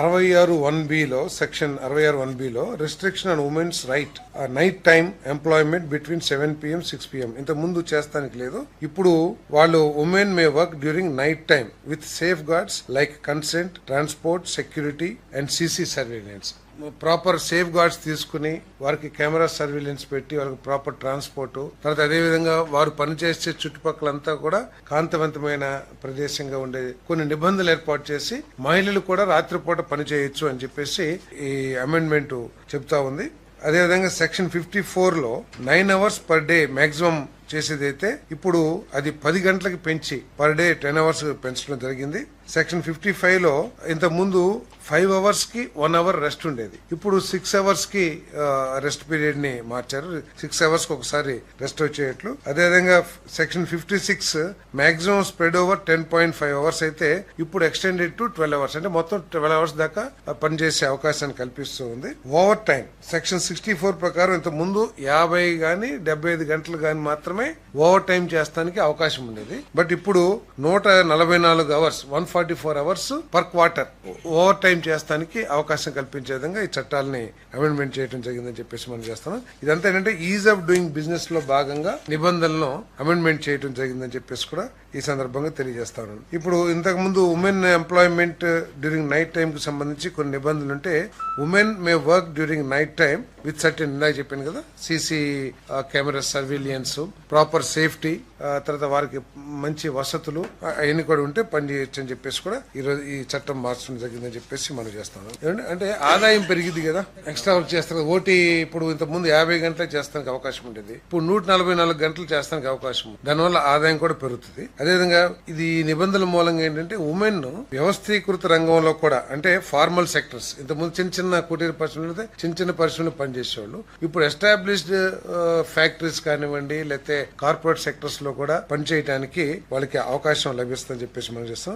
66(1)(b) section 66(1)(b) restriction on women's right night time employment between 7 PM 6 PM. ఇంత ముందు చేస్తానికి లేదు. ఇప్పుడు వాళ్ళు women May work during night time with safe guards like consent, transport, security and CC surveillance. Proper safe guards తీసుకుని వారికి camera surveillance పెట్టి వాళ్ళకి ప్రాపర్ ట్రాన్స్పోర్ట్, తర్వాత అదేవిధంగా వారు పనిచేసే చుట్టుపక్కలంతా కూడా కాంతివంతమైన ప్రదేశంగా ఉండే కొన్ని నిబంధనలు ఏర్పాటు చేసి మహిళలు కూడా రాత్రిపూట పని చేయొచ్చు అని చెప్పేసి ఈ అమెండ్మెంట్ చెప్తా ఉంది. అదేవిధంగా సెక్షన్ 54లో 9 hours పర్ డే మాక్సిమం చేసేదైతే ఇప్పుడు అది 10 గంటలకు పెంచి పర్ డే 10 hours పెంచడం జరిగింది. సెక్షన్ 55లో ఇంత ముందు 5 hours కి 1 hour రెస్ట్ ఉండేది. ఇప్పుడు 6 hours కి రెస్ట్ పీరియడ్ ని మార్చారు. 6 hours కి ఒకసారి రెస్ట్ వచ్చేట్లు. అదేవిధంగా section 56 maximum spread over 10.5 hours అయితే ఇప్పుడు ఎక్స్టెండెడ్ టు 12 hours, అంటే మొత్తం 12 hours దాకా పనిచేసే అవకాశాన్ని కల్పిస్తూ ఉంది. ఓవర్ టైం సెక్షన్ 64 ప్రకారం ఇంత ముందు 50 గాని 75 గంటలు గాని మాత్రమే ఓవర్ టైం చేస్తానికి అవకాశం ఉండేది. బట్ ఇప్పుడు 144 hours 144 hours per quarter over time చేస్తానికి అవకాశం కల్పించే విధంగా ఈ చట్టాలని అమెండ్మెంట్ చేయడం జరిగిందని చెప్పేసి మనం చేస్తున్నాం. ఇదంతా ఏంటంటే ఈజ్ ఆఫ్ డూయింగ్ బిజినెస్ లో భాగంగా నిబంధనలను అమెండ్మెంట్ చేయడం జరిగిందని చెప్పేసి కూడా ఈ సందర్భంగా తెలియజేస్తాను. ఇప్పుడు ఇంతకు ముందు women employment during night time కు సంబంధించి కొన్ని నిబంధనలు ఉంటే women May work during night time with certain, ఇందాక చెప్పాను కదా, సీసీ కెమెరా సర్వేలియన్స్, ప్రాపర్ సేఫ్టీ, తర్వాత వారికి మంచి వసతులు అవన్నీ కూడా ఉంటే పని చేయొచ్చు అని చెప్పేసి కూడా ఈరోజు ఈ చట్టం మార్చడం జరిగిందని చెప్పేసి మనం చేస్తాం. అంటే ఆదాయం పెరిగింది కదా, ఎక్స్ట్రా వర్క్ చేస్తారు. ఓటీ ఇప్పుడు ఇంత ముందు 50 గంటలే చేస్తానికి అవకాశం ఉండేది, ఇప్పుడు 144 గంటలు చేస్తానికి అవకాశం ఉంది. దానివల్ల ఆదాయం కూడా పెరుగుతుంది. అదేవిధంగా ఇది నిబంధనల మూలంగా ఏంటంటే ఉమెన్ వ్యవస్థీకృత రంగంలో కూడా, అంటే ఫార్మల్ సెక్టర్స్, ఇంత ముందు చిన్న కుటీర పరిశ్రమలు, చిన్న పరిశ్రమలు పనిచేసేవాళ్ళు ఇప్పుడు ఎస్టాబ్లిష్డ్ ఫ్యాక్టరీస్ కానివ్వండి, లేకపోతే కార్పొరేట్ సెక్టర్స్ లో కూడా పనిచేయడానికి వాళ్ళకి అవకాశం లభిస్తుందని చెప్పేసి మనం చేస్తాం.